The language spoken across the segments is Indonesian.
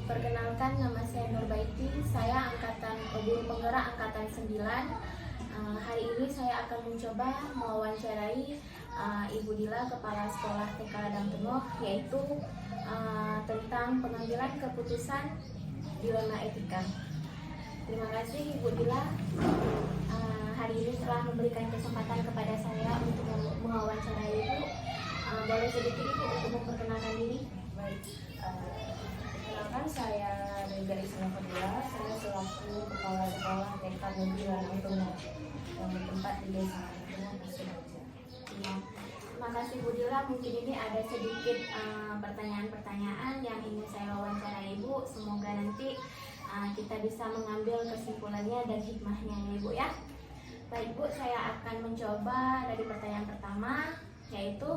Perkenalkan, nama saya Nurbaiti, saya guru penggerak angkatan 9. Hari ini saya akan mencoba mewawancarai Ibu Dila, Kepala Sekolah TK Ladang Tenoh, yaitu tentang pengambilan keputusan dilema etika. Terima kasih Ibu Dila hari ini telah memberikan kesempatan kepada saya untuk mewawancarai Ibu. Boleh sedikit Ibu untuk memperkenalkan diri? Baik, perkenalkan saya Rega Isma Fadila. Saya selaku Kepala Sekolah TK Negeri Ladang Tenoh yang bertempat di Desa Ladang Tenoh, Pasiraja. Ya. Terima kasih Bu Dila. Mungkin ini ada sedikit pertanyaan-pertanyaan yang ingin saya wawancarai Ibu. Semoga nanti kita bisa mengambil kesimpulannya dan hikmahnya ya Ibu ya. Baik Bu, saya akan mencoba dari pertanyaan pertama, yaitu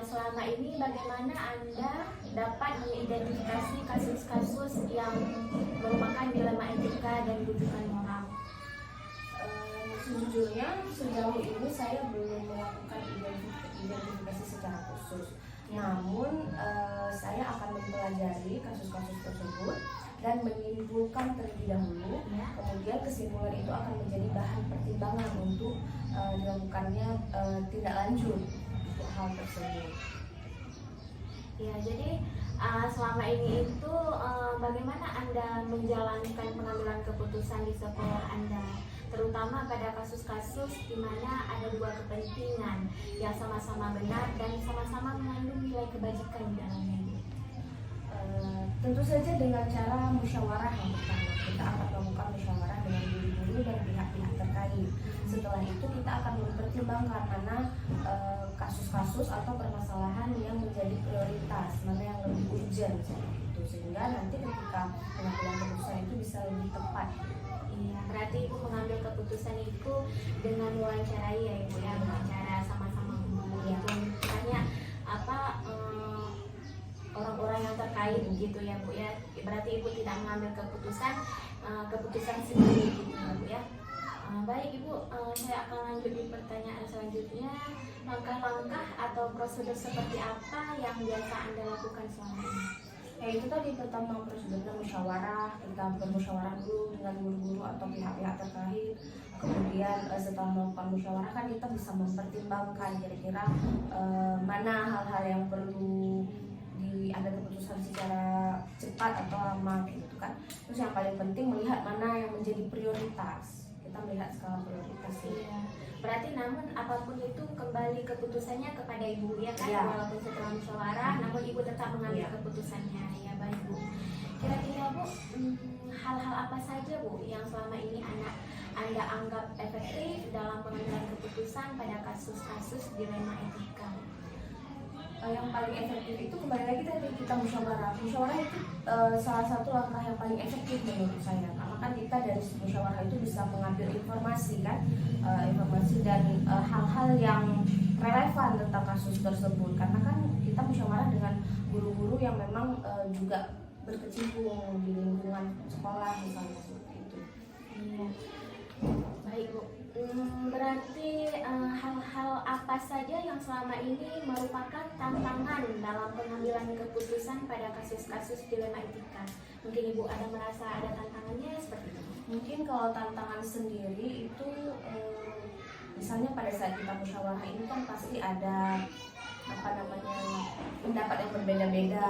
selama ini bagaimana Anda dapat mengidentifikasi kasus-kasus yang merupakan dilema etika dan rujukan moral? Sejujurnya sejauh ini saya belum melakukan identifikasi secara khusus. Namun saya akan mempelajari kasus-kasus tersebut dan menyimpulkan terlebih dahulu. Kemudian kesimpulan itu akan menjadi bahan pertimbangan untuk dilakukannya tindak lanjut untuk hal tersebut. Ya, jadi selama ini itu bagaimana Anda menjalankan pengambilan keputusan di sekolah Anda, terutama pada kasus-kasus di mana ada dua kepentingan yang sama-sama benar dan sama-sama mengandung nilai kebajikan di dalamnya? Tentu saja dengan cara musyawarah yang pertama. Kita akan melakukan musyawarah dengan guru-guru dan pihak-pihak terkait. Setelah itu kita akan mempertimbangkan mana kasus-kasus atau permasalahan yang menjadi prioritas, mana yang lebih urgent seperti itu, sehingga nanti ketika pengambilan keputusan itu bisa lebih tepat. Iya, berarti Ibu mengambil keputusan itu dengan wawancarai ya Ibu ya, wawancara sama-sama guru ya. Misalnya orang-orang yang terkait gitu ya Bu ya. Berarti Ibu tidak mengambil keputusan sendiri gitu ya Bu ya. Baik Ibu, saya akan lanjut di pertanyaan selanjutnya. Langkah-langkah atau prosedur seperti apa yang biasa Anda lakukan selama ini? Itu tadi pertama prosedurnya musyawarah. Kita bermusyawarah dulu dengan guru-guru atau pihak-pihak terkait. Kemudian setelah melakukan musyawarah kan kita bisa mempertimbangkan kira-kira mana hal-hal yang perlu diambil keputusan secara cepat atau lama gitu kan. Terus yang paling penting melihat mana yang menjadi prioritas. Kita melihat skala prioritas ya. Berarti namun apapun itu kembali keputusannya kepada Ibu ya kan, walaupun setelah musyawarah namun Ibu tetap mengambil keputusannya ya. Baik Bu, kira-kira Bu, hal-hal apa saja Bu yang selama ini Anda anggap efektif dalam pengambilan keputusan pada kasus-kasus dilema etika? Yang paling efektif itu kembali lagi tadi kita musyawarah. Musyawarah itu salah satu langkah yang paling efektif menurut saya. Karena kan kita dari musyawarah itu bisa mengambil informasi kan, informasi dan hal-hal yang relevan tentang kasus tersebut. Karena kan kita musyawarah dengan guru-guru yang memang juga berkecimpung di lingkungan sekolah misalnya seperti itu. Iya. Baik Bu. Berarti hal-hal apa saja yang selama ini merupakan tantangan dalam pengambilan keputusan pada kasus-kasus dilema etika? Mungkin Ibu ada merasa ada tantangannya seperti itu? Mungkin kalau tantangan sendiri itu misalnya pada saat kita musyawarah ini kan pasti ada pendapat yang berbeda-beda.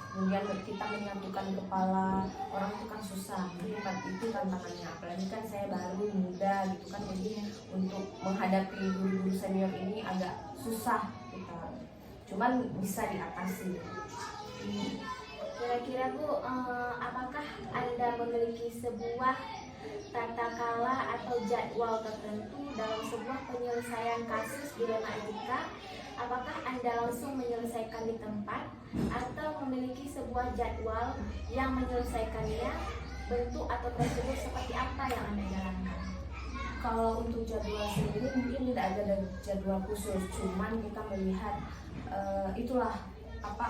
Kemudian kita menyatukan kepala orang itu kan susah. Itu tantangannya. Apalagi kan saya baru muda gitu kan, jadi untuk menghadapi guru-guru senior ini agak susah kita. Cuman bisa diatasi. Kira-kira Bu, apakah Anda memiliki sebuah tata kala atau jadwal tertentu dalam sebuah penyelesaian kasus dilema etika? Apakah Anda langsung menyelesaikan di tempat atau memiliki sebuah jadwal yang menyelesaikannya? Bentuk atau prosedur seperti apa yang Anda jalankan? Kalau untuk jadwal sendiri mungkin tidak ada jadwal khusus, cuman kita melihat itulah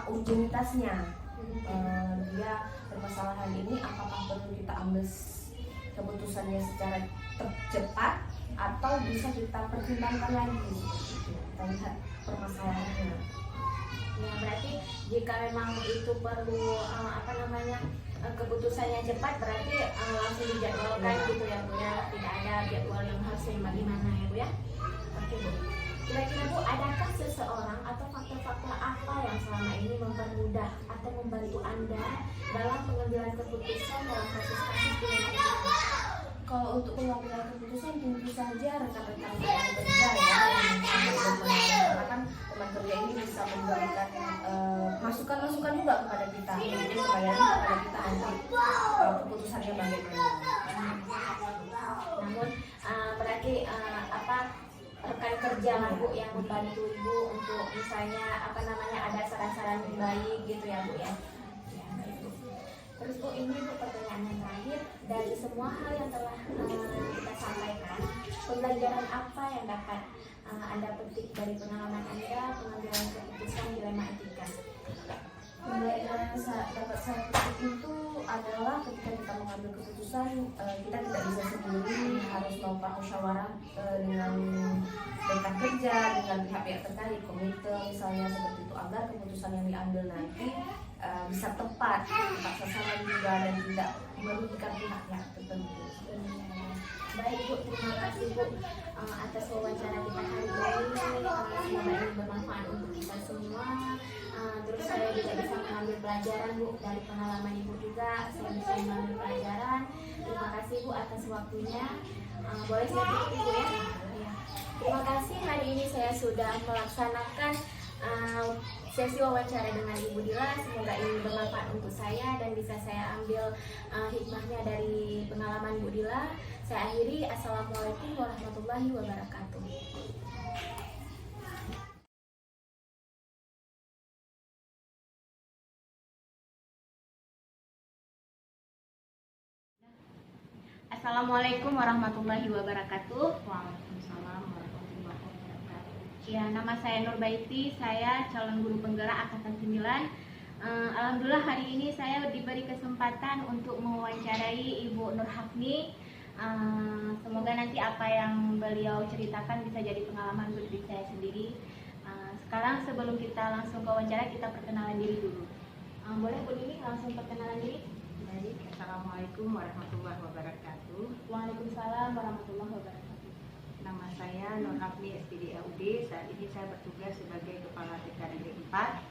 urgenitasnya. Dia permasalahan ini apakah perlu kita ambil keputusannya secara cepat atau bisa kita pertimbangkan lagi. Kita lihat permasalahannya. Ya, berarti jika memang itu perlu keputusannya cepat, berarti langsung dijadwalkan gitu ya Bu ya, tidak ada jadwal yang harus gimana ya Bu ya. Oke Bu. Kira-kira Bu, adakah seseorang atau faktor-faktor apa yang selama ini mempermudah atau membantu Anda dalam pengambilan keputusan dalam kasus-kasus dilema itu? Kalau untuk pengambilan keputusan tentu saja rekan-rekan teman kerja ya, karena kan teman kerja ini bisa memberikan masukan-masukan juga kepada kita, jadi membayangkan kepada kita nanti keputusannya bagaimana. Namun berarti rekan kerja lah Bu yang membantu Ibu untuk misalnya ada saran-saran yang baik gitu ya Bu ya. Ya, baik Bu. Terus Bu, ini Bu pertanyaan yang terakhir, dari semua hal yang telah kita sampaikan, pembelajaran apa yang dapat Anda petik dari pengalaman Anda pengambilan keputusan dilema etika? Pembelajaran yang dapat saya petik itu adalah ketika kita mengambil keputusan, kita tidak bisa sendiri, harus melakukan musyawarah dengan rekan kerja, dengan pihak-pihak terkait, komite misalnya seperti itu, agar keputusan yang diambil nanti bisa tepat sasaran juga dan tidak merugikan pihak-pihak tertentu. Baik Bu, terima kasih Bu atas wawancara kita hari ini. Semoga ini bermanfaat untuk kita semua. Terus saya juga bisa mengambil pelajaran Bu dari pengalaman Ibu juga. Saya bisa mengambil pelajaran. Terima kasih Bu atas waktunya. Boleh saya tutup Ibu ya? Ya. Terima kasih, hari ini saya sudah melaksanakan sesi wawancara dengan Ibu Dila. Semoga ini bermanfaat untuk saya dan bisa saya ambil hikmahnya dari pengalaman Ibu Dila. Saya akhiri, Assalamualaikum warahmatullahi wabarakatuh. Assalamualaikum warahmatullahi wabarakatuh. Waalaikumsalam warahmatullahi wabarakatuh. Ya, nama saya Nurbaiti, saya calon guru penggerak angkatan 9. Alhamdulillah hari ini saya diberi kesempatan untuk mewawancarai Ibu Nur Hafni. Semoga nanti apa yang beliau ceritakan bisa jadi pengalaman buat diri saya sendiri. Sekarang sebelum kita langsung ke wawancara, kita perkenalan diri dulu. Boleh Bu Nini langsung perkenalan diri? Baik, Assalamualaikum warahmatullahi wabarakatuh. Waalaikumsalam warahmatullahi wabarakatuh. Nama saya Nur Hafni SPD AUD. Saat ini saya bertugas sebagai Kepala TK Negeri 4.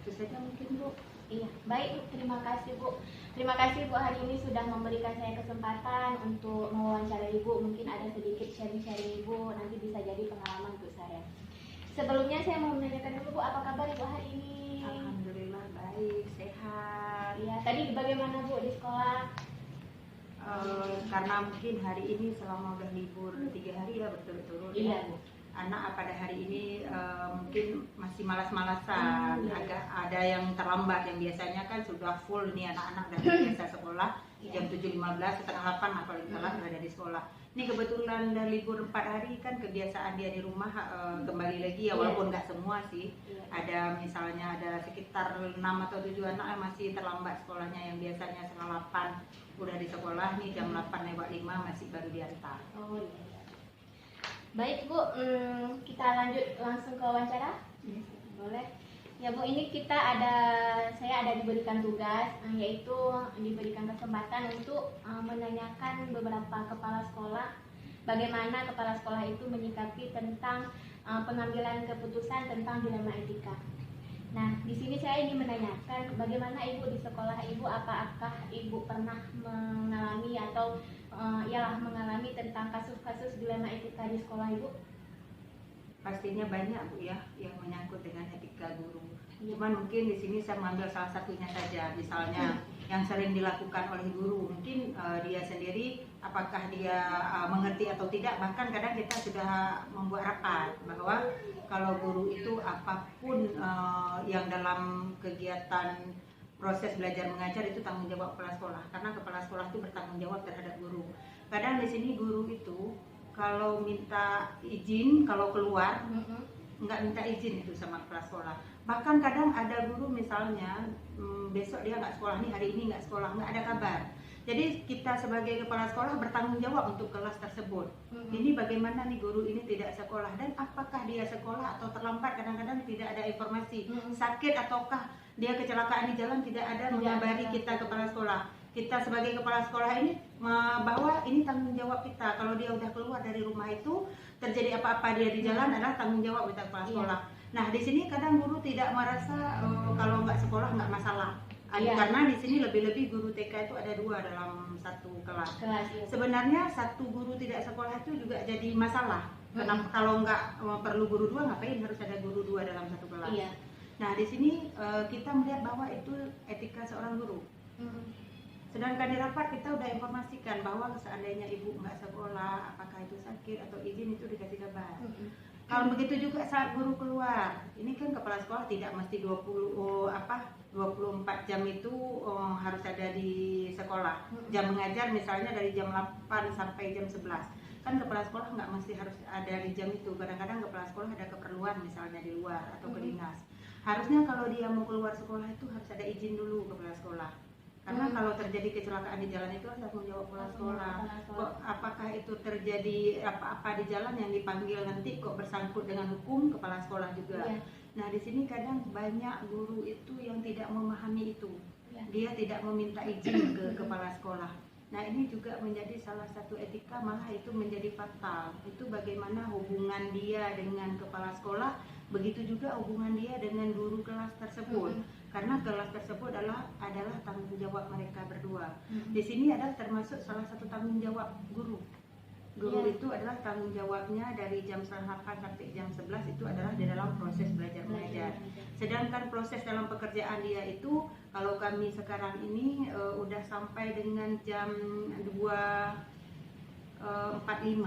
Itu saja mungkin Bu. Iya, baik Bu, terima kasih Bu. Terima kasih Bu hari ini sudah memberikan saya kesempatan untuk mewawancarai Ibu. Mungkin ada sedikit sharing-sharing Ibu, nanti bisa jadi pengalaman untuk saya. Sebelumnya saya mau menanyakan dulu Bu, apa kabar Ibu hari ini? Alhamdulillah baik, sehat. Iya, tadi bagaimana Bu di sekolah? Karena mungkin hari ini selama udah libur 3 hari ya berturut-turut. Iya Bu. Anak pada hari ini mungkin masih malas-malasan, agak ada yang terlambat, yang biasanya kan sudah full nih anak-anak dan biasa sekolah jam 7.15, setengah 8 apalagi telat berada di sekolah. Ini kebetulan dari libur 4 hari kan kebiasaan dia di rumah kembali lagi ya, walaupun nggak semua sih. Ada misalnya ada sekitar 6 atau 7 anak yang masih terlambat sekolahnya, yang biasanya setengah 8 udah di sekolah, nih jam 8:05 masih baru diantar. Oh iya. Baik Bu, kita lanjut langsung ke wawancara. Boleh. Ya Bu, ini saya ada diberikan tugas, yaitu diberikan kesempatan untuk menanyakan beberapa kepala sekolah, bagaimana kepala sekolah itu menyikapi tentang pengambilan keputusan tentang dilema etika. Nah, di sini saya ingin menanyakan bagaimana Ibu di sekolah Ibu, apakah Ibu pernah mengalami atau mengalami tentang kasus-kasus dilema etika di sekolah Ibu? Pastinya banyak Bu ya yang menyangkut dengan etika guru. Cuman mungkin di sini saya mengambil salah satunya saja, misalnya yang sering dilakukan oleh guru, mungkin dia sendiri apakah dia mengerti atau tidak, bahkan kadang kita sudah membuat rapat bahwa kalau guru itu apapun yang dalam kegiatan proses belajar mengajar itu tanggung jawab kepala sekolah, karena kepala sekolah itu bertanggung jawab terhadap guru. Kadang di sini guru itu kalau minta izin, kalau keluar nggak minta izin itu sama kepala sekolah, Bahkan kadang ada guru misalnya besok dia nggak sekolah nih, hari ini nggak sekolah, nggak ada kabar. Jadi kita sebagai kepala sekolah bertanggung jawab untuk kelas tersebut. Ini bagaimana nih guru ini tidak sekolah, dan apakah dia sekolah atau terlambat, kadang-kadang tidak ada informasi. Sakit ataukah dia kecelakaan di jalan, tidak ada mengabari kita kepala sekolah. Kita sebagai kepala sekolah ini bahwa ini tanggung jawab kita. Kalau dia udah keluar dari rumah itu, terjadi apa-apa dia di jalan adalah tanggung jawab kita kepala sekolah. Nah, di sini kadang guru tidak merasa kalau nggak sekolah nggak masalah. Karena di sini lebih-lebih guru TK itu ada 2 dalam satu kelas. Sebenarnya satu guru tidak sekolah itu juga jadi masalah. Kenapa kalau nggak perlu guru 2, ngapain harus ada guru 2 dalam satu kelas? Nah, di sini kita melihat bahwa itu etika seorang guru. Sedangkan di rapat kita udah informasikan bahwa seandainya ibu nggak sekolah, apakah itu sakit atau izin, itu dikasih kabar. Kalau begitu juga saat guru keluar, ini kan kepala sekolah tidak mesti 24 jam itu harus ada di sekolah. Jam mengajar misalnya dari jam 8 sampai jam 11. Kan kepala sekolah nggak mesti harus ada di jam itu. Kadang-kadang kepala sekolah ada keperluan misalnya di luar atau ke dinas. Harusnya kalau dia mau keluar sekolah itu harus ada izin dulu kepala sekolah. Karena kalau terjadi kecelakaan di jalan itu harus tanggung jawab kepala sekolah. Kok apakah itu terjadi apa-apa di jalan yang dipanggil nanti kok bersangkut dengan hukum, kepala sekolah juga. Nah, di sini kadang banyak guru itu yang tidak memahami itu. Dia tidak meminta izin ke kepala sekolah. Nah, ini juga menjadi salah satu etika, malah itu menjadi fatal. Itu bagaimana hubungan dia dengan kepala sekolah, begitu juga hubungan dia dengan guru kelas tersebut. Karena kelas tersebut adalah tanggung jawab mereka berdua. Di sini adalah termasuk salah satu tanggung jawab guru. Guru itu adalah tanggung jawabnya dari jam 8 sampai jam 11 itu adalah di dalam proses belajar mengajar. Sedangkan proses dalam pekerjaan dia itu, kalau kami sekarang ini udah sampai dengan jam 2.45.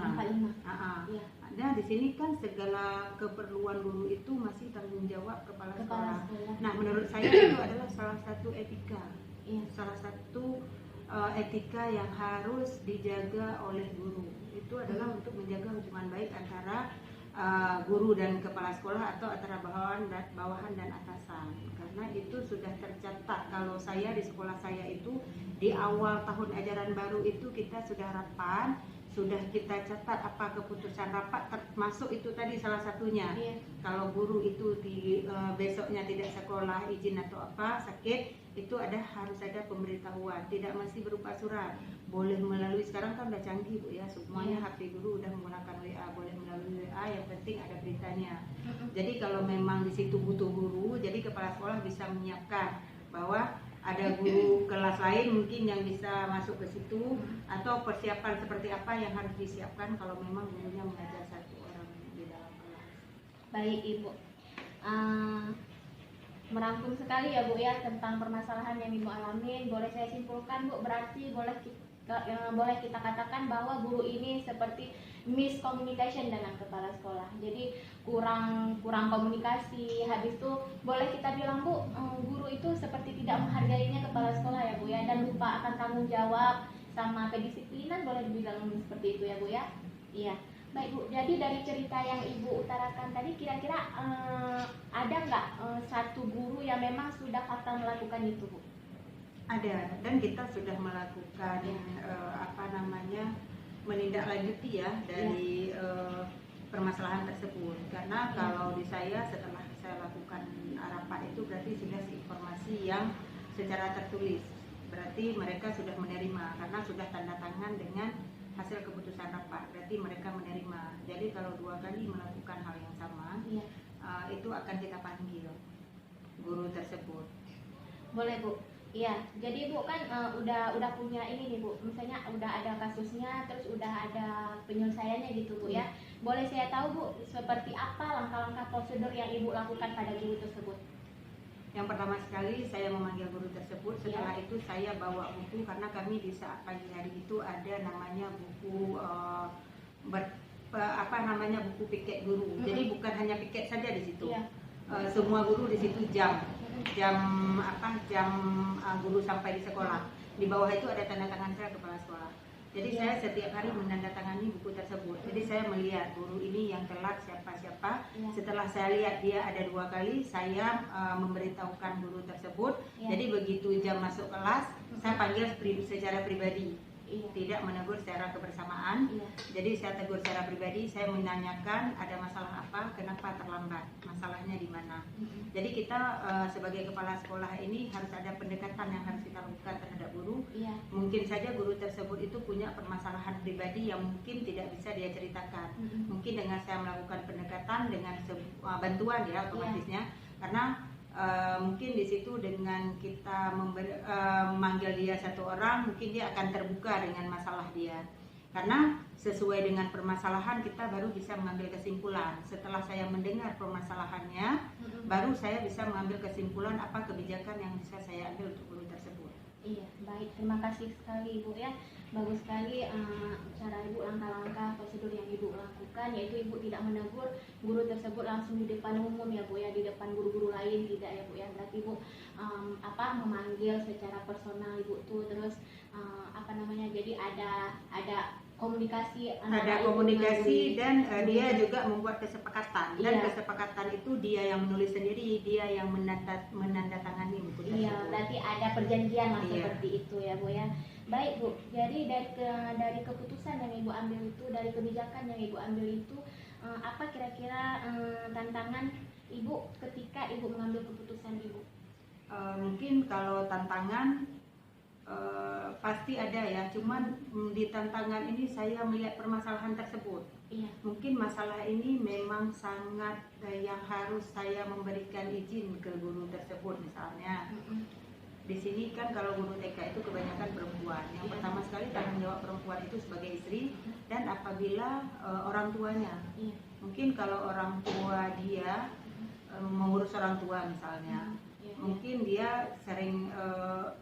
Nah, di sini kan segala keperluan guru itu masih tanggung jawab kepala sekolah. Nah, menurut saya itu adalah salah satu etika. Salah satu etika yang harus dijaga oleh guru. Itu adalah untuk menjaga hubungan baik antara guru dan kepala sekolah, atau antara bawahan dan atasan. Karena itu sudah tercatat. Kalau saya di sekolah saya itu di awal tahun ajaran baru itu kita sudah rapat, sudah kita catat apa keputusan rapat, termasuk itu tadi salah satunya. Kalau guru itu besoknya tidak sekolah, izin atau apa, sakit, itu harus ada pemberitahuan, tidak masih berupa surat. Boleh melalui, sekarang kan udah canggih Bu ya, semuanya HP guru udah menggunakan WA, boleh melalui WA, yang penting ada beritanya. Jadi kalau memang di situ butuh guru, jadi kepala sekolah bisa menyiapkan bahwa ada guru kelas lain mungkin yang bisa masuk ke situ, atau persiapan seperti apa yang harus disiapkan kalau memang gurunya mengajar satu orang di dalam kelas. Baik Ibu, merangkum sekali ya Bu ya tentang permasalahan yang Ibu alamin. Boleh saya simpulkan Bu, berarti boleh kita katakan bahwa guru ini seperti miscommunication dengan kepala sekolah. Jadi kurang komunikasi. Habis itu boleh kita bilang Bu, guru itu seperti tidak menghargainya kepala sekolah ya Bu ya, dan lupa akan tanggung jawab sama kedisiplinan, boleh dibilang seperti itu ya Bu ya. Iya. Baik Bu, jadi dari cerita yang Ibu utarakan tadi, kira-kira ada nggak satu guru yang memang sudah fatal melakukan itu Bu? Ada, dan kita sudah melakukan menindaklanjuti ya dari permasalahan tersebut. Karena kalau di saya, setelah saya lakukan rapat itu berarti sudah informasi yang secara tertulis, berarti mereka sudah menerima karena sudah tanda tangan dengan hasil keputusan rapat, berarti mereka menerima. Jadi kalau 2 kali melakukan hal yang sama, itu akan kita panggil guru tersebut. Boleh Bu. Iya, jadi Bu kan udah punya ini nih Bu, misalnya udah ada kasusnya, terus udah ada penyelesaiannya gitu Bu ya. Boleh saya tahu Bu, seperti apa langkah-langkah prosedur yang Ibu lakukan pada guru tersebut? Yang pertama sekali saya memanggil guru tersebut, setelah itu saya bawa buku, karena kami di saat pagi hari itu ada namanya buku buku piket guru. Jadi bukan hanya piket saja di situ. Semua guru di situ jam guru sampai di sekolah. Di bawah itu ada tanda tangan saya kepala sekolah. Jadi Iya. saya setiap hari menandatangani buku tersebut. Jadi saya melihat guru ini yang telat siapa. Iya. Setelah saya lihat dia ada 2 kali, saya memberitahukan guru tersebut. Iya. Jadi begitu jam masuk kelas, saya panggil secara pribadi, Iya. tidak menegur secara kebersamaan. Iya. Jadi saya tegur secara pribadi, saya menanyakan ada masalah apa, kenapa terlambat, masalahnya di mana. Jadi kita sebagai kepala sekolah ini harus ada pendekatan yang harus kita lakukan terhadap guru. Iya. Mungkin saja guru tersebut itu punya permasalahan pribadi yang mungkin tidak bisa dia ceritakan. Mungkin dengan saya melakukan pendekatan dengan bantuan ya otomatisnya, karena mungkin di situ dengan kita memanggil dia satu orang, mungkin dia akan terbuka dengan masalah dia. Karena sesuai dengan permasalahan kita baru bisa mengambil kesimpulan. Setelah saya mendengar permasalahannya, baru saya bisa mengambil kesimpulan apa kebijakan yang bisa saya ambil untuk guru tersebut. Iya, baik. Terima kasih sekali Ibu ya. Bagus sekali cara Ibu, langkah-langkah prosedur yang Ibu lakukan, yaitu Ibu tidak menegur guru tersebut langsung di depan umum ya Bu ya, di depan guru-guru lain tidak ya Bu ya. Berarti Ibu memanggil secara personal Ibu tuh, terus jadi ada komunikasi Ada Ibu komunikasi dengan dan dia juga membuat kesepakatan, dan Iya. kesepakatan itu dia yang menulis sendiri, dia yang menandatangani buku tersebut. Iya, berarti ada perjanjian lah Iya. seperti itu ya Bu ya. Baik Bu, jadi dari keputusan yang Ibu ambil itu, dari kebijakan yang Ibu ambil itu, apa kira-kira tantangan Ibu ketika Ibu mengambil keputusan Ibu? Mungkin kalau tantangan pasti ada ya, cuman di tantangan ini saya melihat permasalahan tersebut. Iya. Mungkin masalah ini memang sangat yang harus saya memberikan izin ke guru tersebut. Misalnya di sini kan kalau guru TK itu kebanyakan perempuan. Yang Iya. pertama sekali tanggung jawab perempuan itu sebagai istri, dan apabila orang tuanya. Iya. Mungkin kalau orang tua dia mengurus orang tua misalnya, Iya. mungkin dia sering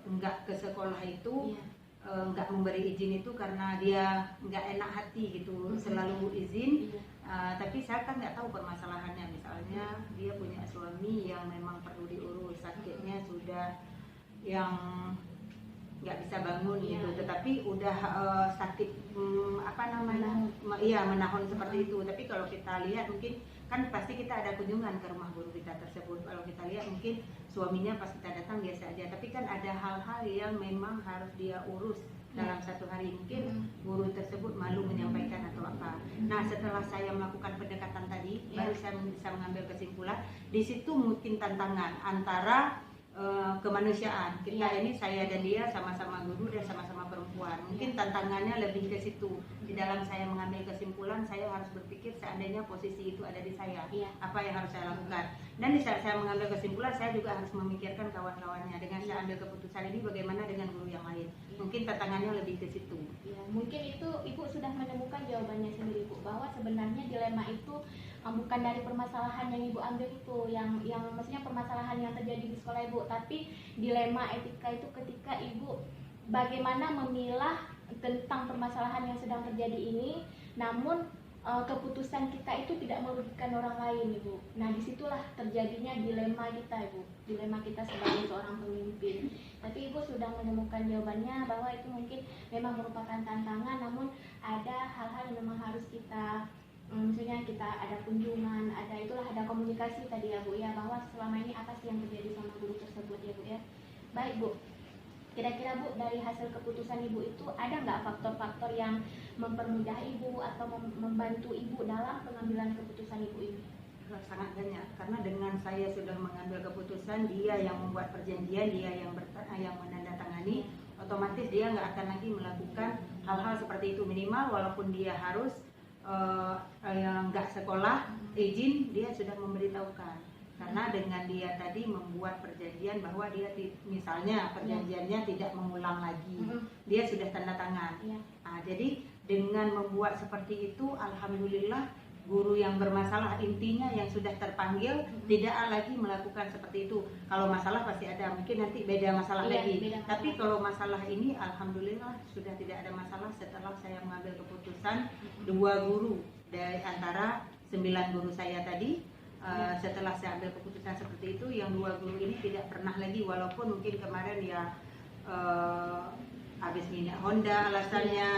enggak ke sekolah itu, Iya. enggak memberi izin itu karena dia enggak enak hati gitu, selalu izin. Iya. Tapi saya kan nggak tahu permasalahannya. Misalnya dia punya suami yang memang perlu diurus, sakitnya sudah yang nggak bisa bangun Iya. gitu, tetapi udah sakit menahun seperti itu. Tapi kalau kita lihat mungkin kan pasti kita ada kunjungan ke rumah guru kita tersebut. Kalau kita lihat mungkin suaminya pas kita datang biasa aja, tapi kan ada hal-hal yang memang harus dia urus dalam satu hari. Mungkin guru tersebut malu menyampaikan atau apa. Nah, setelah saya melakukan pendekatan tadi, baru saya bisa mengambil kesimpulan. Di situ mungkin tantangan antara kemanusiaan kita ini, saya dan dia sama-sama guru dan sama-sama perempuan. Mungkin tantangannya lebih ke situ. Di dalam saya mengambil kesimpulan, saya harus berpikir seandainya posisi itu ada di saya, Iya. apa yang harus saya lakukan. Dan di saat saya mengambil kesimpulan, saya juga harus memikirkan kawan-kawannya. Dengan saya ambil keputusan ini, bagaimana dengan guru yang lain? Mungkin tantangannya lebih ke situ. Ya, mungkin itu Ibu sudah menemukan jawabannya sendiri Bu, bahwa sebenarnya dilema itu bukan dari permasalahan yang Ibu ambil itu, yang maksudnya permasalahan yang terjadi di sekolah Ibu, tapi dilema etika itu ketika Ibu bagaimana memilah tentang permasalahan yang sedang terjadi ini, namun keputusan kita itu tidak merugikan orang lain Ibu. Nah, disitulah terjadinya dilema kita Ibu, dilema kita sebagai seorang pemimpin. Tapi Ibu sudah menemukan jawabannya, bahwa itu mungkin memang merupakan tantangan, namun ada hal-hal yang memang harus kita, misalnya kita ada kunjungan, ada komunikasi tadi ya Bu ya, bahwa selama ini apa sih yang terjadi sama guru tersebut ya Bu ya. Baik Bu, kira-kira Bu, dari hasil keputusan Ibu itu ada nggak faktor-faktor yang mempermudah Ibu atau membantu Ibu dalam pengambilan keputusan Ibu ini? Sangat banyak, karena dengan saya sudah mengambil keputusan, dia yang membuat perjanjian, dia yang menandatangani, otomatis dia nggak akan lagi melakukan hal-hal seperti itu. Minimal walaupun dia harus yang nggak sekolah izin, dia sudah memberitahukan. Karena dengan dia tadi membuat perjanjian bahwa dia misalnya perjanjiannya tidak mengulang lagi, dia sudah tanda tangan. Jadi dengan membuat seperti itu, alhamdulillah guru yang bermasalah intinya yang sudah terpanggil tidak lagi melakukan seperti itu. Kalau masalah pasti ada, mungkin nanti beda masalah lagi. Beda masalah. Tapi kalau masalah ini alhamdulillah sudah tidak ada masalah setelah saya mengambil keputusan 2 guru dari antara 9 guru saya tadi. Setelah saya ambil keputusan seperti itu, yang 2 guru ini tidak pernah lagi, walaupun mungkin kemarin ya habis minyak Honda alasannya,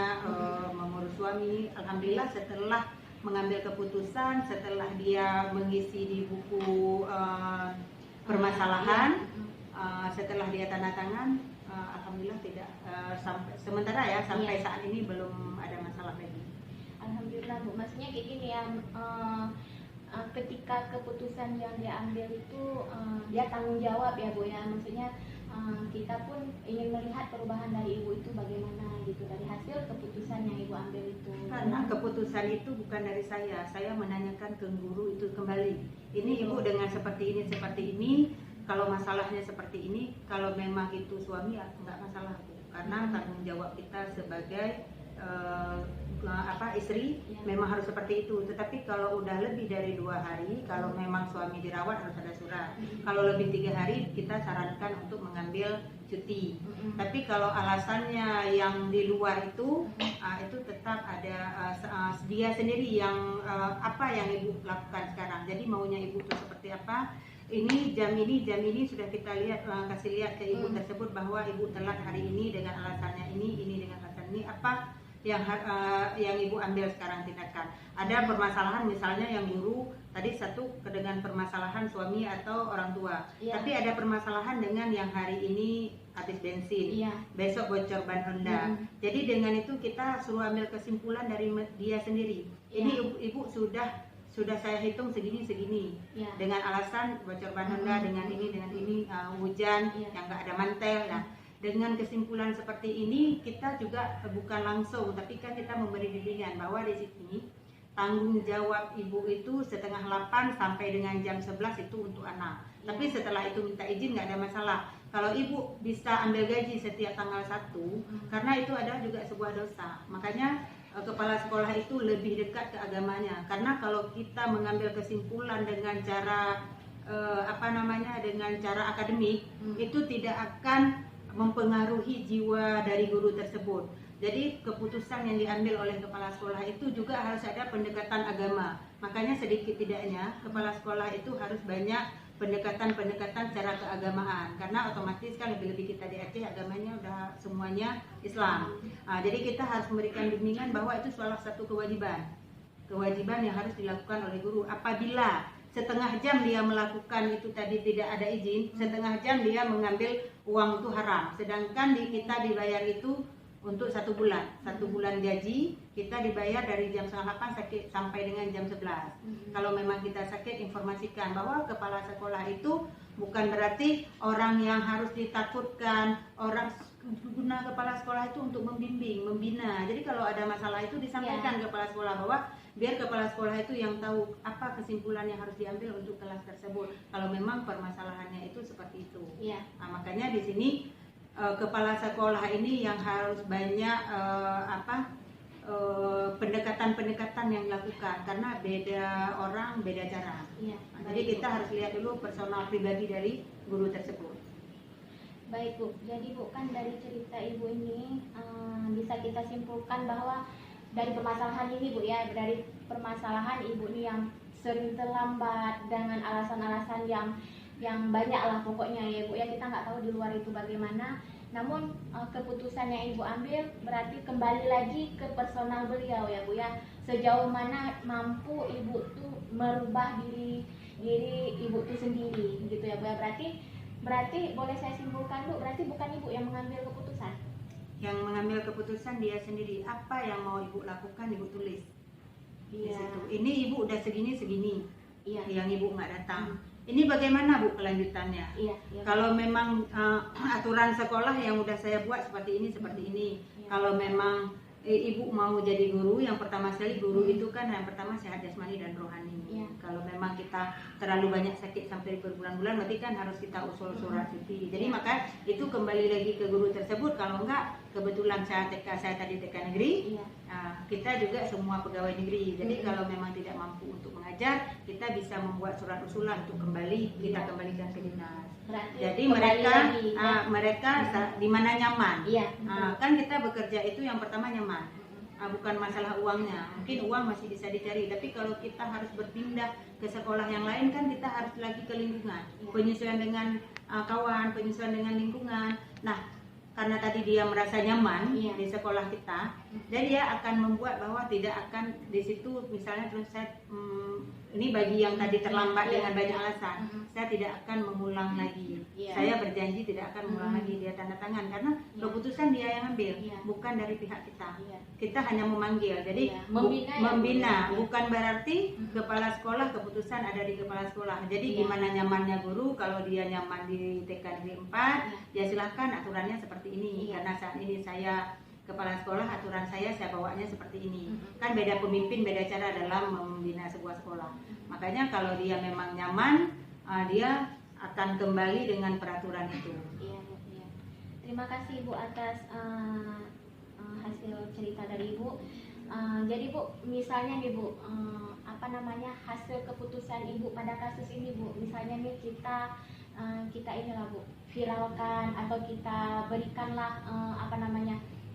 mengurus suami. Alhamdulillah setelah mengambil keputusan, setelah dia mengisi di buku permasalahan, setelah dia tanda tangan, alhamdulillah tidak sampai sementara ya sampai saat ini belum ada masalah lagi. Alhamdulillah Bu, maksudnya kayak gini ya, ketika keputusan yang dia ambil itu dia tanggung jawab ya Bu ya, maksudnya kita pun ingin melihat perubahan dari Ibu itu bagaimana gitu dari hasil keputusan yang Ibu ambil itu. Karena keputusan itu bukan dari saya menanyakan ke guru itu kembali. Ini Ibu dengan seperti ini, kalau masalahnya seperti ini, kalau memang itu suami ya nggak masalah Bu. Karena tanggung jawab kita sebagai istri memang harus seperti itu. Tetapi kalau udah lebih dari 2 hari, kalau memang suami dirawat harus ada surat. Kalau lebih 3 hari kita sarankan untuk mengambil cuti. Tapi kalau alasannya yang di luar itu tetap ada dia sendiri yang apa yang Ibu lakukan sekarang. Jadi maunya Ibu itu seperti apa? Ini jam ini sudah kita lihat, kasih lihat ke Ibu tersebut bahwa Ibu telat hari ini dengan alasannya ini dengan alasan ini, apa yang Ibu ambil sekarang tindakan. Ada permasalahan misalnya yang guru tadi satu dengan permasalahan suami atau orang tua, tapi ada permasalahan dengan yang hari ini habis bensin, besok bocor ban Honda. Jadi dengan itu kita suruh ambil kesimpulan dari dia sendiri. Ini Ibu sudah saya hitung segini dengan alasan bocor ban Honda, dengan ini hujan yang nggak ada mantel. Nah, dengan kesimpulan seperti ini kita juga bukan langsung, tapi kan kita memberi bimbingan bahwa di sini tanggung jawab Ibu itu setengah 8 sampai dengan jam 11 itu untuk anak. Tapi setelah itu minta izin nggak ada masalah. Kalau Ibu bisa ambil gaji setiap tanggal 1, karena itu adalah juga sebuah dosa. Makanya kepala sekolah itu lebih dekat ke agamanya. Karena kalau kita mengambil kesimpulan dengan cara dengan cara akademik, itu tidak akan mempengaruhi jiwa dari guru tersebut. Jadi keputusan yang diambil oleh kepala sekolah itu juga harus ada pendekatan agama. Makanya sedikit tidaknya kepala sekolah itu harus banyak pendekatan cara keagamaan, karena otomatis kan lebih-lebih kita di Aceh agamanya udah semuanya Islam. Jadi kita harus memberikan bimbingan bahwa itu salah satu kewajiban yang harus dilakukan oleh guru. Apabila setengah jam dia melakukan itu tadi tidak ada izin, setengah jam dia mengambil uang itu haram. Sedangkan kita dibayar itu untuk 1 bulan, 1 bulan gaji kita dibayar dari jam 7:30 sampai dengan jam 11. Kalau memang kita sakit, informasikan bahwa kepala sekolah itu bukan berarti orang yang harus ditakutkan. Orang guna kepala sekolah itu untuk membimbing, membina. Jadi kalau ada masalah itu disampaikan ke kepala sekolah, bahwa biar kepala sekolah itu yang tahu apa kesimpulan yang harus diambil untuk kelas tersebut. Kalau memang permasalahannya itu seperti itu. Nah, makanya di sini kepala sekolah ini yang harus banyak pendekatan yang dilakukan, karena beda orang beda cara. Nah, jadi kita harus lihat dulu personal pribadi dari guru tersebut. Baik Bu, jadi Bu kan dari cerita Ibu ini bisa kita simpulkan bahwa dari permasalahan ini Bu ya, dari permasalahan Ibu ini yang sering terlambat dengan alasan-alasan yang banyak lah pokoknya ya Bu ya, kita nggak tahu di luar itu bagaimana. Namun keputusan yang Ibu ambil berarti kembali lagi ke personal beliau ya Bu ya, sejauh mana mampu Ibu tuh merubah diri Ibu tuh sendiri gitu ya Bu ya. Berarti boleh saya simpulkan Bu, berarti bukan Ibu yang mengambil keputusan. Yang mengambil keputusan dia sendiri. Apa yang mau Ibu lakukan Ibu tulis di situ. Ini Ibu udah segini yang Ibu nggak datang. Ini bagaimana Bu kelanjutannya? Kalau memang aturan sekolah yang udah saya buat seperti ini. Kalau memang Ibu mau jadi guru, yang pertama sekali guru itu kan yang pertama sehat jasmani dan rohani. Kalau memang kita terlalu banyak sakit sampai berbulan-bulan, berarti kan harus kita usul surat cuti. Jadi maka itu kembali lagi ke guru tersebut. Kalau enggak, kebetulan saya tadi TK negeri, kita juga semua pegawai negeri. Jadi kalau memang tidak mampu untuk mengajar, kita bisa membuat surat usulan untuk kita kembalikan ke dinas. Jadi mereka di mana nyaman. Kan kita bekerja itu yang pertama nyaman. Bukan masalah uangnya, mungkin uang masih bisa dicari, tapi kalau kita harus berpindah ke sekolah yang lain kan kita harus lagi ke lingkungan, penyesuaian dengan kawan, penyesuaian dengan lingkungan. Nah, karena tadi dia merasa nyaman Iya. di sekolah kita, jadi dia akan membuat bahwa tidak akan di situ misalnya terus saya ini bagi yang tadi terlambat Iya. dengan banyak alasan, Mhm. saya tidak akan mengulang lagi. Iya. Saya berjanji tidak akan mengulang lagi, dia tanda tangan karena Iya. keputusan dia yang ambil, Iya. bukan dari pihak kita. Iya. Kita hanya memanggil, jadi Iya. Membina ya, membina, Bu. bukan berarti Mhm. kepala sekolah keputusan ada di kepala sekolah. Jadi Iya. gimana nyamannya guru, kalau dia nyaman di TK Negeri 4, Iya. ya silahkan aturannya seperti ini. Iya. Karena saat ini saya kepala sekolah, aturan saya bawanya seperti ini. Mhm. Kan beda pemimpin, beda cara dalam membina sebuah sekolah. Makanya kalau dia memang nyaman, dia akan kembali dengan peraturan itu. Iya, Bu. Iya. Terima kasih Ibu atas hasil cerita dari Ibu. Jadi Bu, misalnya nih Bu, hasil keputusan Ibu pada kasus ini Bu, misalnya nih kita inilah Bu, viralkan atau kita berikanlah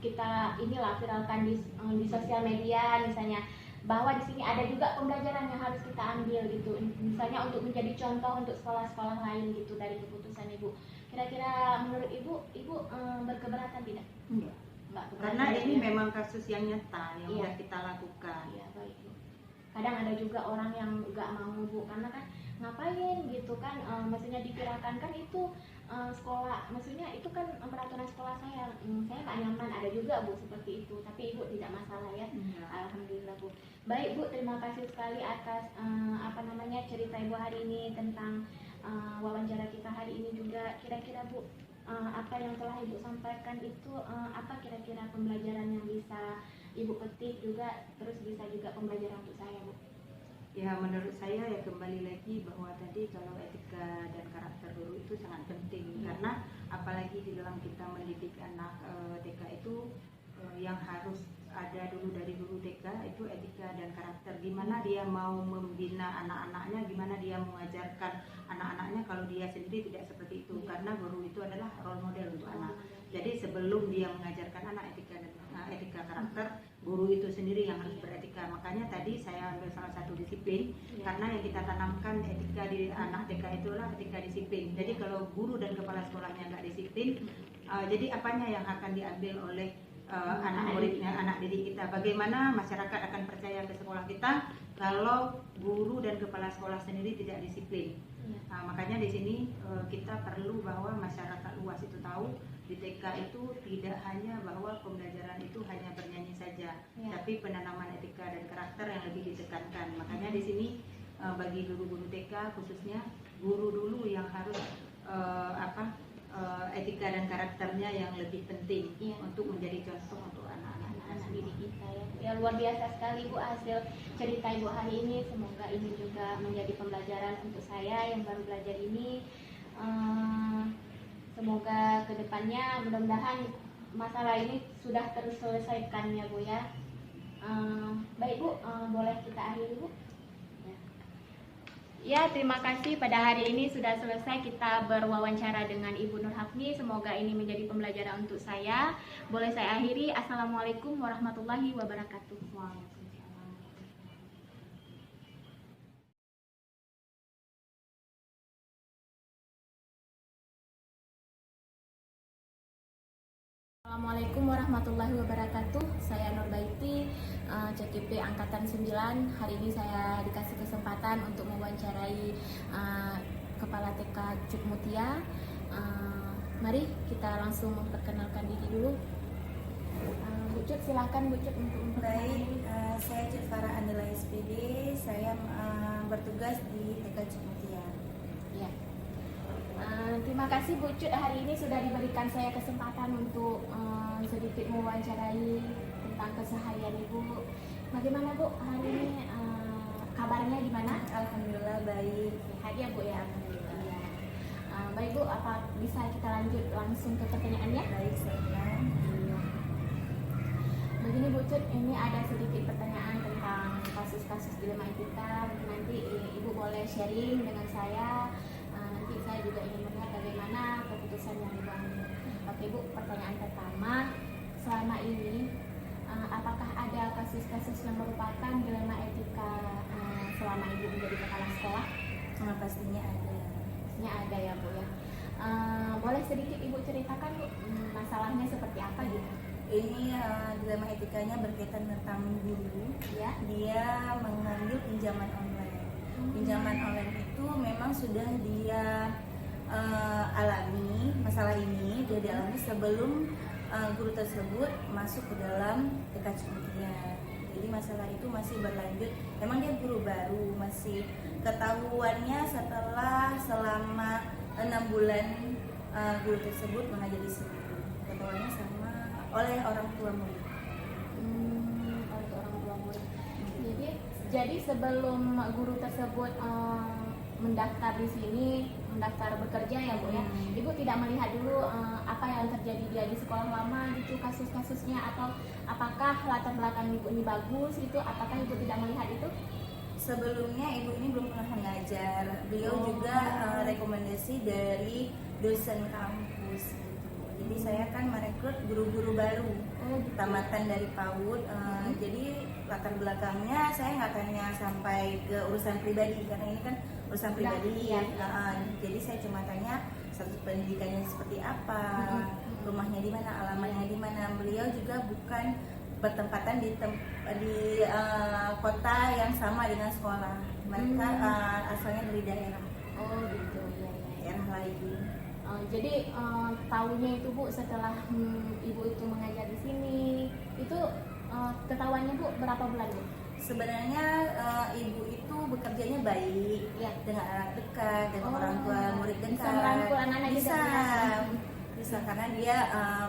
kita inilah viralkan di sosial media misalnya, bahwa di sini ada juga pembelajaran yang harus kita ambil gitu, misalnya untuk menjadi contoh untuk sekolah-sekolah lain gitu dari keputusan Ibu. Kira-kira menurut Ibu berkeberatan tidak? Enggak. Enggak, Karena keberatan ini ya? memang kasus yang nyata yang Iya. sudah kita lakukan. Iya, baik Bu. Kadang ada juga orang yang nggak mau Bu, karena kan ngapain gitu kan, maksudnya diviralkan kan itu sekolah, maksudnya itu kan peraturan sekolah saya nggak nyaman, ada juga Bu seperti itu, tapi Ibu tidak masalah ya. Enggak. Alhamdulillah Bu. Baik Bu, terima kasih sekali atas cerita Ibu hari ini tentang wawancara kita hari ini juga. Kira-kira Bu, apa yang telah Ibu sampaikan itu apa kira-kira pembelajaran yang bisa Ibu petik juga, terus bisa juga pembelajaran untuk saya Bu? Ya menurut saya ya kembali lagi bahwa tadi kalau etika dan karakter guru itu sangat penting. Karena apalagi di dalam kita mendidik anak TK itu yang harus ada dulu dari guru TK itu etika dan karakter. Gimana dia mau membina anak-anaknya, gimana dia mengajarkan anak-anaknya kalau dia sendiri tidak seperti itu. Karena guru itu adalah role model untuk anak. Jadi sebelum dia mengajarkan anak etika karakter, guru itu sendiri yang harus beretika. Makanya tadi saya ambil salah satu disiplin, karena yang kita tanamkan etika di anak TK itulah etika disiplin. Jadi kalau guru dan kepala sekolahnya nggak disiplin, jadi apanya yang akan diambil oleh anak muridnya, anak didik kita? Bagaimana masyarakat akan percaya ke sekolah kita kalau guru dan kepala sekolah sendiri tidak disiplin? Makanya di sini kita perlu bahwa masyarakat luas itu tahu di TK itu tidak hanya bahwa pembelajaran itu hanya bernyanyi saja, tapi penanaman etika dan karakter yang lebih ditekankan. Makanya di sini bagi guru-guru TK khususnya, guru dulu yang harus etika dan karakternya yang lebih penting untuk menjadi contoh untuk anak-anak didik kita ya. Ya luar biasa sekali Bu hasil cerita Ibu hari ini. Semoga ini juga menjadi pembelajaran untuk saya yang baru belajar ini. Semoga kedepannya mudah-mudahan masalah ini sudah terselesaikan ya Bu ya. Baik Bu, boleh kita akhiri Bu? Ya, terima kasih pada hari ini sudah selesai kita berwawancara dengan Ibu Nur Hafni. Semoga ini menjadi pembelajaran untuk saya. Boleh saya akhiri. Assalamualaikum warahmatullahi wabarakatuh. Waalaikumsalam. Assalamualaikum warahmatullahi wabarakatuh. Saya Nur Baiti, CTP Angkatan 9. Hari ini saya dikasih kesempatan untuk mewawancarai Kepala TK Cut Mutia. Mari kita langsung memperkenalkan diri dulu. Bu Cut, silakan Bu Cut untuk Baik, saya Cut Farah Andela SPD. Saya bertugas di TK Cut Mutia. Ya. Terima kasih Bu Cut, hari ini sudah diberikan saya kesempatan untuk sedikit mewawancarai tentang keseharian Ibu. Bagaimana Bu hari ini, kabarnya gimana? Alhamdulillah baik. Sehat ya Bu ya, alhamdulillah. Ya. Baik Bu, apa bisa kita lanjut langsung ke pertanyaannya? Baik, saya. Begini Bu Cut, ini ada sedikit pertanyaan tentang kasus-kasus dilema etika. Mungkin nanti Ibu boleh sharing dengan saya. Nanti saya juga ingin melihat bagaimana keputusan yang Ibu ambil. Oke Bu, pertanyaan pertama, selama ini apakah ada kasus-kasus yang merupakan dilema etika selama Ibu menjadi kepala sekolah? Pastinya ada. Pastinya ada ya Bu ya. Boleh sedikit Ibu ceritakan Bu, masalahnya seperti apa gitu? Ini dilema etikanya berkaitan tentang guru. Ya. Dia mengambil pinjaman online. Pinjaman online itu memang sudah dia alami masalah ini. Dia dialami sebelum guru tersebut masuk ke dalam TK Cimutia. Jadi masalah itu masih berlanjut. Emang dia guru baru, masih ketahuannya setelah selama 6 bulan guru tersebut mengajar di sini. Ketahuannya sama oleh orang tua murid. Oleh orang tua murid. Jadi sebelum guru tersebut mendaftar di sini, mendaftar bekerja ya Bu ya, Ibu tidak melihat dulu apa yang terjadi dia di sekolah lama gitu, kasus-kasusnya, atau apakah latar belakang Ibu ini bagus gitu, apakah Ibu tidak melihat itu? Sebelumnya ibu ini belum pernah mengajar. Beliau juga rekomendasi dari dosen kampus gitu. Jadi saya kan merekrut guru-guru baru, tamatan dari PAUD. Jadi latar belakangnya saya nggak tanya sampai ke urusan pribadi karena ini kan urusan pribadi. Jadi saya cuma tanya status pendidikannya seperti apa, rumahnya di mana, alamatnya di mana. Beliau juga bukan bertempatan di kota yang sama dengan sekolah. Mereka asalnya dari daerah. Oh gitu ya. Daerah lain. Jadi tahunya itu Bu setelah Ibu itu mengajar di sini, itu ketahuannya Bu berapa bulan Bu? Sebenarnya ibu itu bekerjanya baik dengan anak dekat, dengan orang tua murid dekat. Bisa merangkul anak-anak bisa, juga. bisa karena dia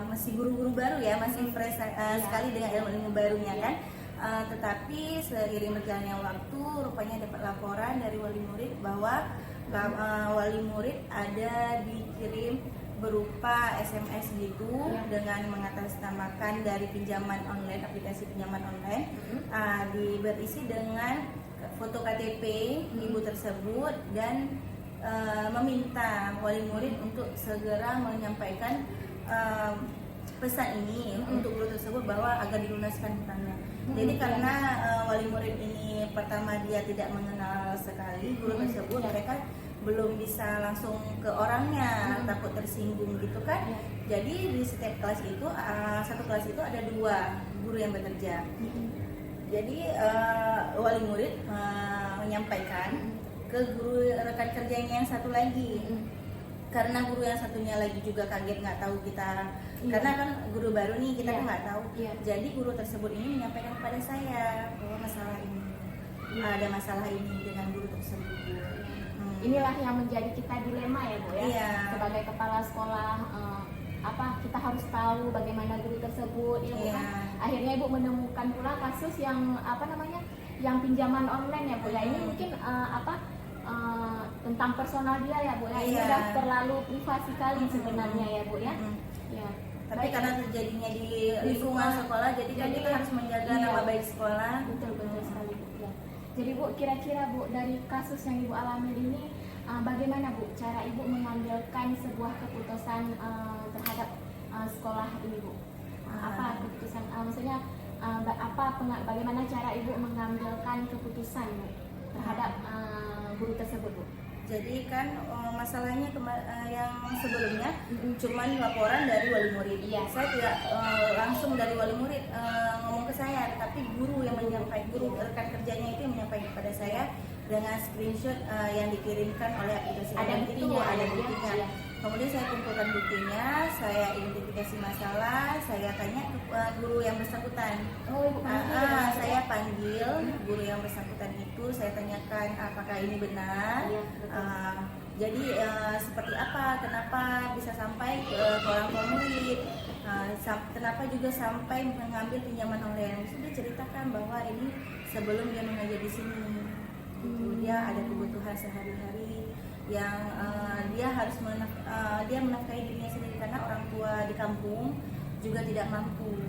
masih guru-guru baru ya, masih fresh sekali dengan ilmu-ilmu barunya kan. Tetapi seiring berjalannya waktu, rupanya dapat laporan dari wali murid bahwa wali murid ada dikirim berupa SMS gitu dengan mengatasnamakan dari pinjaman online, aplikasi pinjaman online, berisi dengan foto KTP ibu tersebut dan meminta wali murid untuk segera menyampaikan pesan ini untuk guru tersebut bahwa agar dilunaskan hutangnya. Jadi karena wali murid ini pertama dia tidak mengenal sekali guru tersebut, mereka belum bisa langsung ke orangnya, takut tersinggung gitu kan. Jadi di setiap kelas itu satu kelas itu ada 2 guru yang bekerja. Jadi wali murid menyampaikan ke guru rekan kerjanya yang satu lagi. Karena guru yang satunya lagi juga kaget, nggak tahu kita, karena kan guru baru nih, kita kan nggak tahu. Jadi guru tersebut ini menyampaikan kepada saya bahwa masalah ini ada masalah ini dengan guru tersebut. Inilah yang menjadi kita dilema ya Bu ya. Sebagai kepala sekolah, kita harus tahu bagaimana guru tersebut ya Bu kan. Akhirnya Ibu menemukan pula kasus yang yang pinjaman online ya Bu ya. Ini mungkin tentang personal dia ya Bu ya. Ini sudah terlalu privasi sekali sebenarnya ya Bu ya. Tapi karena terjadinya di lingkungan sekolah, jadi kan kita harus menjaga nama baik sekolah. Betul sekali Bu ya. Jadi Bu, kira-kira Bu, dari kasus yang Ibu alami ini, bagaimana Bu cara Ibu mengambilkan sebuah keputusan terhadap sekolah ini Bu? Apa keputusan? Maksudnya bagaimana cara Ibu mengambilkan keputusan Bu terhadap guru tersebut Bu? Jadi kan masalahnya yang sebelumnya cuman laporan dari wali murid. Saya tidak langsung dari wali murid ngomong ke saya, tapi guru yang menyampaikan, guru rekan kerjanya itu yang menyampaikan kepada saya dengan screenshot yang dikirimkan oleh aplikasi itu ada buktinya. Kemudian saya kumpulkan buktinya, saya identifikasi masalah, saya tanya ke guru yang bersangkutan. Saya panggil guru yang bersangkutan itu, saya tanyakan apakah ini benar. Jadi seperti apa, kenapa bisa sampai ke orang tua murid, kenapa juga sampai mengambil pinjaman online. Sudah ceritakan bahwa ini sebelum dia mengajar di sini, dia ada kebutuhan sehari-hari yang dia harus dia menafkahi dirinya sendiri karena orang tua di kampung juga tidak mampu.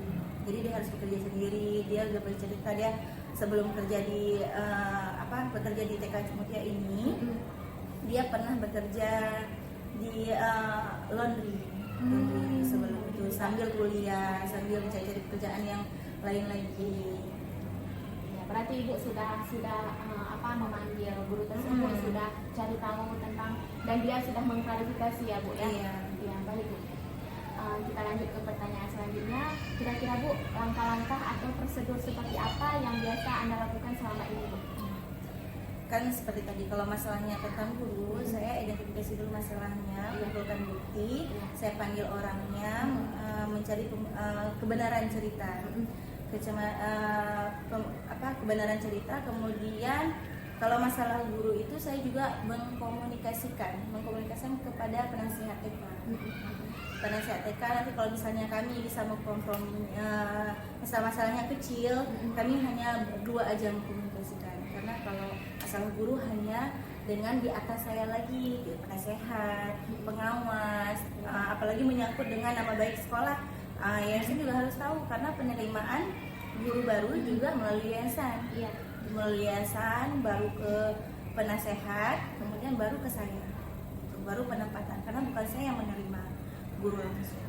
Jadi dia harus bekerja sendiri. Dia sudah bercerita dia sebelum bekerja di TK Cimutia ini, dia pernah bekerja di laundry sebelum itu sambil kuliah, sambil mencari pekerjaan yang lain lagi. berarti ibu sudah memanggil guru tersebut, sudah cari tahu tentang, dan dia sudah mengklarifikasi ya Bu ya. Iya. Ya, baik Bu. Kita lanjut ke pertanyaan selanjutnya. Kira-kira Bu, langkah-langkah atau prosedur seperti apa yang biasa Anda lakukan selama ini Bu? Kan seperti tadi, kalau masalahnya tentang guru, saya identifikasi dulu masalahnya, kumpulkan bukti, saya panggil orangnya, mencari kebenaran cerita, kebenaran cerita. Kemudian kalau masalah guru itu saya juga mengkomunikasikan kepada penasihat TK. Penasihat TK nanti kalau misalnya kami bisa mengkompromi masalah-masalahnya kecil, kami hanya berdua aja mengkomunikasikan. Karena kalau masalah guru hanya dengan di atas saya lagi, penasehat, pengawas, apalagi menyangkut dengan nama baik sekolah, yayasan juga harus tahu karena penerimaan guru baru juga melalui yayasan. Iya. Melalui yayasan, baru ke penasehat, kemudian baru ke saya, baru penempatan. Karena bukan saya yang menerima guru langsung.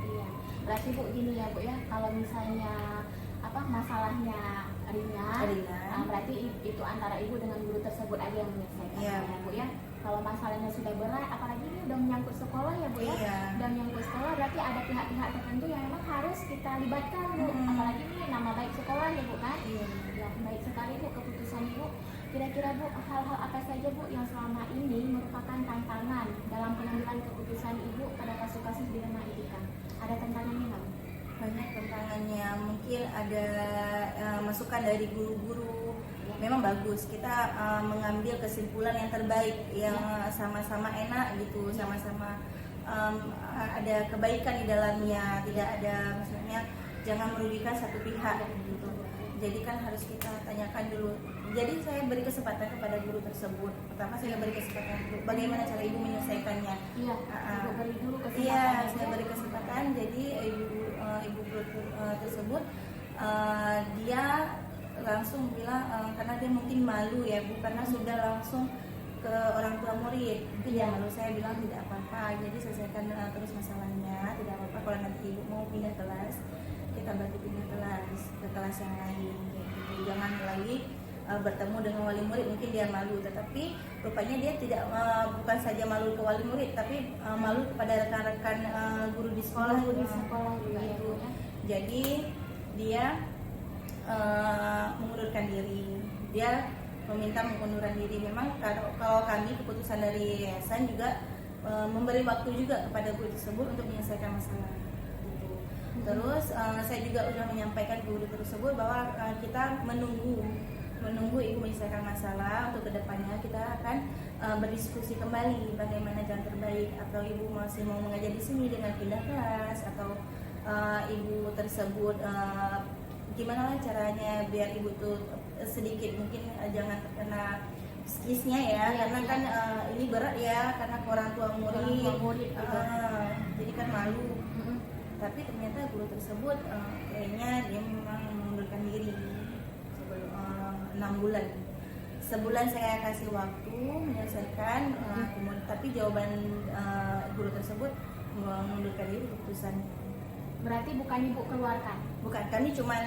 Iya. Berarti Bu gini ya Bu ya, kalau misalnya masalahnya ringan. Berarti itu antara ibu dengan guru tersebut aja yang menyelesaikan ya Bu ya. Kalau masalahnya sudah berat, apalagi ini udah menyangkut sekolah ya Bu ya. Udah menyangkut sekolah, berarti ada pihak-pihak tertentu yang memang harus kita libatkan Bu. Apalagi ini nama baik sekolah ya Bu kan. Ya, baik sekali Bu keputusan Ibu. Kira-kira Bu, hal-hal apa saja Bu yang selama ini merupakan tantangan dalam pengambilan keputusan Ibu pada kasus-kasus di rumah etika? Ada tantangannya nggak Bu? Banyak tantangannya, mungkin ada masukan dari guru-guru. Memang bagus kita mengambil kesimpulan yang terbaik, yang sama-sama enak gitu, sama-sama ada kebaikan di dalamnya, tidak ada maksudnya jangan merugikan satu pihak gitu. Jadi kan harus kita tanyakan dulu. Jadi saya beri kesempatan kepada guru tersebut. Pertama saya beri kesempatan dulu, bagaimana cara ibu menyelesaikannya. Iya. Ibu beri dulu kesempatan. Iya, saya beri kesempatan. Jadi ibu guru tersebut dia langsung bilang karena dia mungkin malu ya Bu, karena sudah langsung ke orang tua murid. Mungkin dia malu. Saya bilang tidak apa-apa. Jadi selesaikan terus masalahnya. Tidak apa-apa kalau nanti ibu mau pindah kelas, kita berarti pindah kelas ke kelas yang lain. Gitu. Jangan lagi bertemu dengan wali murid, mungkin dia malu, tetapi rupanya dia tidak bukan saja malu ke wali murid, tapi malu kepada rekan-rekan guru di sekolah. Juga gitu. Jadi dia mengundurkan diri. Dia meminta mengunduran diri. Memang kalau kami keputusan dari yayasan juga memberi waktu juga kepada guru tersebut untuk menyelesaikan masalah. Gitu. Terus saya juga sudah menyampaikan ke guru tersebut bahwa kita menunggu ibu menyelesaikan masalah. Untuk kedepannya kita akan berdiskusi kembali bagaimana jalan terbaik, atau ibu masih mau mengajar di sini dengan pindah kelas, atau ibu tersebut gimana lah caranya biar ibu tuh sedikit mungkin jangan terkena skisnya ya, karena kan ini berat ya karena ke orang tua murid, jadi kan malu. Tapi ternyata guru tersebut kayaknya dia memang mengundurkan diri sebelum 6 bulan. Sebulan saya kasih waktu menyelesaikan, tapi jawaban guru tersebut mengundurkan diri keputusannya. Berarti bukan ibu keluarkan? Bukan, kami cuma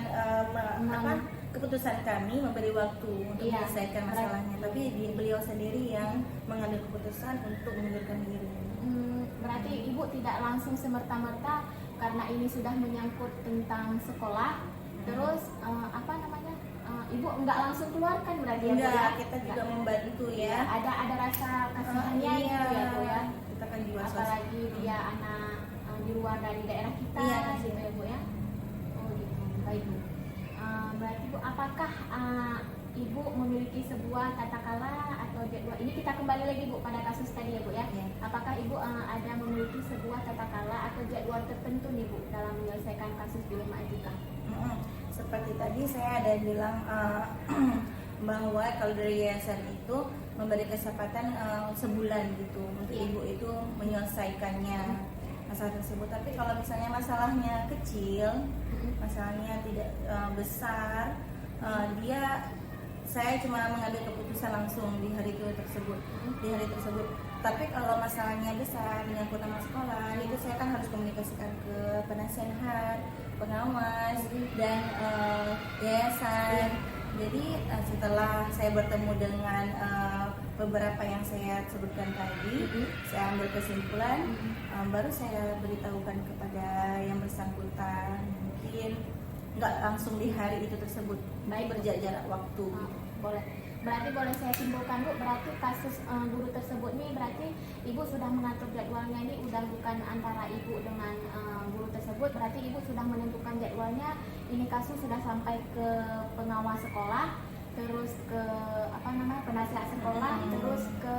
keputusan kami memberi waktu untuk menyelesaikan masalahnya, tapi beliau sendiri yang mengambil keputusan untuk mengundurkan diri. Berarti ibu tidak langsung semerta-merta karena ini sudah menyangkut tentang sekolah, terus ibu enggak langsung keluarkan berarti ya? Enggak, kita juga membantu ya. Ada rasa kasihannya gitu ya Bu ya. Kita kan juga apalagi dia anak di luar dari daerah kita gitu ya Bu ya. Oh gitu, baik Bu. Berarti Bu, apakah ibu memiliki sebuah tata kala atau jadwal? Ini kita kembali lagi Bu pada kasus tadi ya Bu ya. Apakah ibu ada memiliki sebuah tata kala atau jadwal tertentu nih Bu dalam menyelesaikan kasus di rumah etika? Seperti tadi saya ada bilang bahwa kalau dari yayasan itu memberi kesempatan sebulan gitu untuk ibu itu menyelesaikannya masalah tersebut. Tapi kalau misalnya masalahnya kecil, masalahnya tidak besar, saya cuma mengambil keputusan langsung di hari tersebut. Tapi kalau masalahnya besar menyangkut nama sekolah, itu saya kan harus komunikasikan ke penasehat, pengawas, dan yayasan. Jadi setelah saya bertemu dengan beberapa yang saya sebutkan tadi, saya ambil kesimpulan, baru saya beritahukan kepada yang bersangkutan. Mungkin nggak langsung di hari itu tersebut, Baik. berjarak waktu. Boleh. Berarti boleh saya simpulkan Bu, berarti kasus guru tersebut nih berarti Ibu sudah mengatur jadwalnya, ini udah bukan antara Ibu dengan guru tersebut, berarti Ibu sudah menentukan jadwalnya, ini kasus sudah sampai ke pengawas sekolah, terus ke penasihat sekolah, terus ke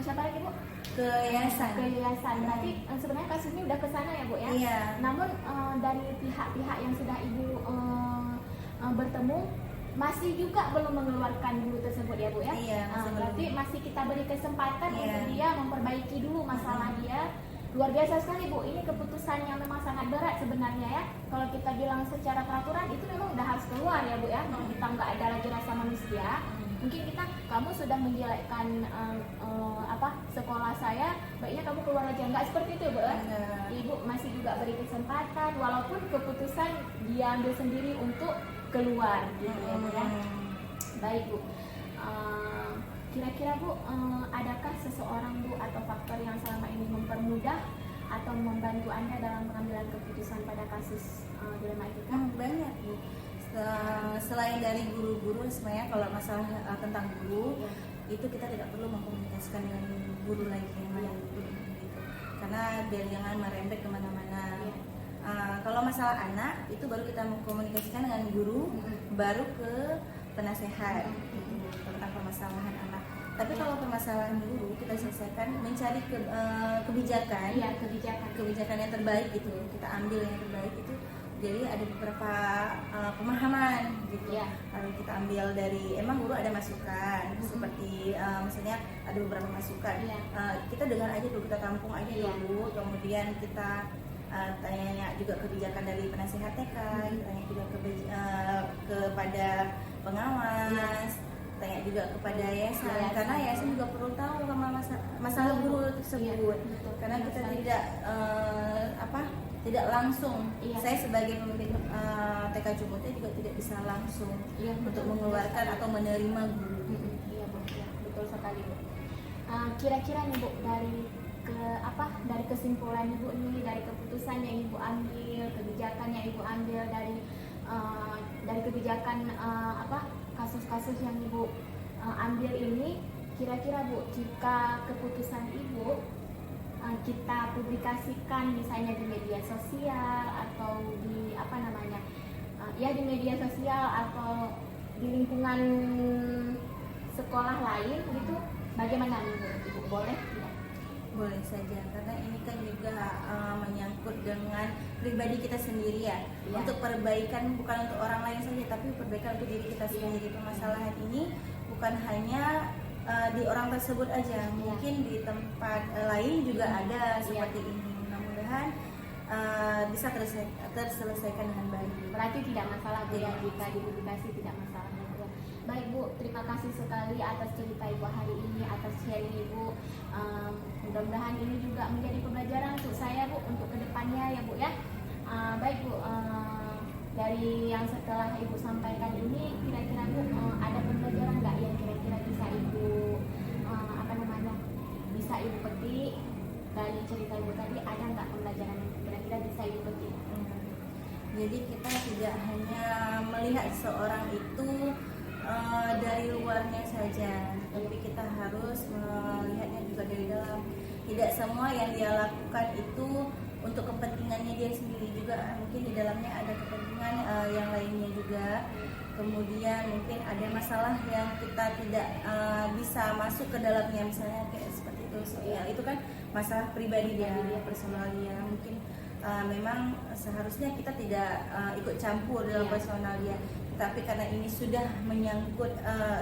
siapa lagi Bu? Ke yayasan. Ke yayasan. Berarti sebenarnya kasusnya udah ke sana ya Bu ya? Iya. Namun dari pihak-pihak yang sudah Ibu bertemu masih juga belum mengeluarkan guru tersebut ya Bu ya? Iya, masih berarti belum. masih kita beri kesempatan Iya. untuk dia memperbaiki dulu masalah dia. Luar biasa sekali Bu, ini keputusan yang memang sangat berat sebenarnya ya. Kalau kita bilang secara peraturan itu memang udah harus keluar ya Bu ya. Kalau kita nggak ada lagi rasa manusia, mungkin kita, kamu sudah menjelekkan sekolah saya, baiknya kamu keluar aja. Nggak seperti itu Bu ya. Ibu masih juga beri kesempatan walaupun keputusan dia ambil sendiri untuk keluar gitu ya Bu ya. Baik Bu. Kira-kira Bu, adakah seseorang Bu atau faktor yang selama ini mempermudah atau membantu Anda dalam pengambilan keputusan pada kasus dilema etika? Banyak Bu. Selain dari guru-guru, sebenarnya kalau masalah tentang guru, itu kita tidak perlu mengkomunikasikan dengan guru lagi yang lain gitu. Karena biar jangan merembet kemana-mana. Kalau masalah anak itu baru kita mengkomunikasikan dengan guru, baru ke penasehat gitu, tentang permasalahan anak. Tapi kalau permasalahan guru kita selesaikan mencari kebijakan, kebijakan yang terbaik gitu, kita ambil yang terbaik itu. Jadi ada beberapa pemahaman gitu. Lalu kita ambil dari, emang guru ada masukan seperti misalnya ada beberapa masukan. Kita dengar aja dulu, kita tampung aja dulu, kemudian kita tanya juga kebijakan dari penasihat TK, tanya juga kepada pengawas, tanya juga kepada yayasan, karena yayasan juga perlu tahu sama masalah guru tersebut. Karena kita tidak langsung, saya sebagai pemimpin TK Cumuti juga tidak bisa langsung untuk mengeluarkan atau menerima guru. Iya Bu, ya, betul sekali Bu. Kira-kira nih Bu, dari kesimpulan Ibu nih, dari keputusan yang Ibu ambil, kebijakan yang Ibu ambil dari kebijakan kasus-kasus yang Ibu ambil ini, kira-kira Bu, jika keputusan Ibu kita publikasikan misalnya di media sosial atau di di media sosial atau di lingkungan sekolah lain gitu, bagaimana nih Bu? Ibu boleh tidak? Boleh saja, karena ini kan juga menyangkut dengan pribadi kita sendiri ya. Untuk perbaikan bukan untuk orang lain saja, tapi perbaikan untuk diri kita sendiri. Permasalahan ini bukan hanya di orang tersebut aja, mungkin di tempat lain juga ada seperti ini. Mudah-mudahan bisa terselesaikan dengan baik. Berarti tidak masalah Bu ya, jika dipublikasi tidak masalah Bu. Baik Bu, terima kasih sekali atas cerita Ibu hari ini, atas sharing Ibu. Mudah-mudahan ini juga menjadi pembelajaran untuk saya Bu, untuk kedepannya ya Bu ya. Baik Bu, dari yang setelah Ibu sampaikan ini, kira-kira Bu ada pembelajaran nggak yang kira-kira bisa Ibu bisa Ibu petik dari cerita Ibu tadi? Ada nggak pembelajaran yang kira-kira bisa Ibu petik? Jadi kita tidak hanya melihat seorang itu dari luarnya saja, tapi kita harus melihatnya juga dari dalam. Tidak semua yang dia lakukan itu untuk kepentingannya dia sendiri, juga mungkin di dalamnya ada kepentingan yang lainnya juga. Kemudian mungkin ada masalah yang kita tidak bisa masuk ke dalamnya, misalnya kayak seperti itu. Ya, itu kan masalah pribadi dia, personal dia. Mungkin memang seharusnya kita tidak ikut campur dalam personal dia, tapi karena ini sudah menyangkut,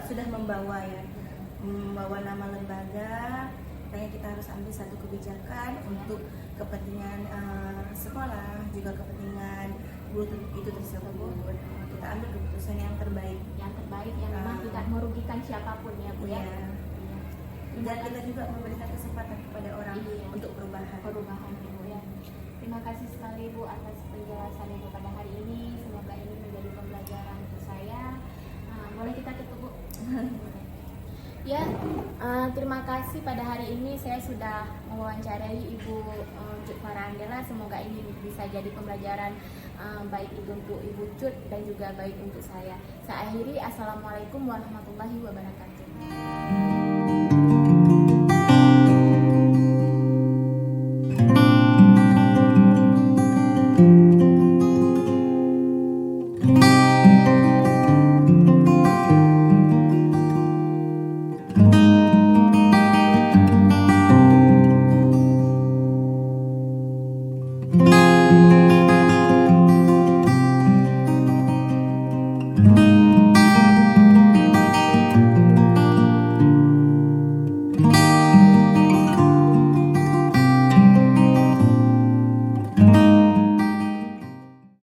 sudah membawa nama lembaga, makanya kita harus ambil satu kebijakan untuk kepentingan sekolah, juga kepentingan guru itu tersebut. Kita ambil keputusan yang terbaik yang memang tidak merugikan siapapun ya Bu ya. Dan kita juga memberikan kesempatan kepada orang untuk perubahan Bu ya. Terima kasih sekali Bu atas penjelasan Ibu pada hari ini. Semoga ini menjadi pembelajaran untuk saya. Boleh Ya, terima kasih pada hari ini saya sudah mewawancarai Ibu Cut Farandela. Semoga ini bisa jadi pembelajaran baik itu untuk Ibu Cut dan juga baik untuk saya. Saya akhiri, Assalamualaikum warahmatullahi wabarakatuh.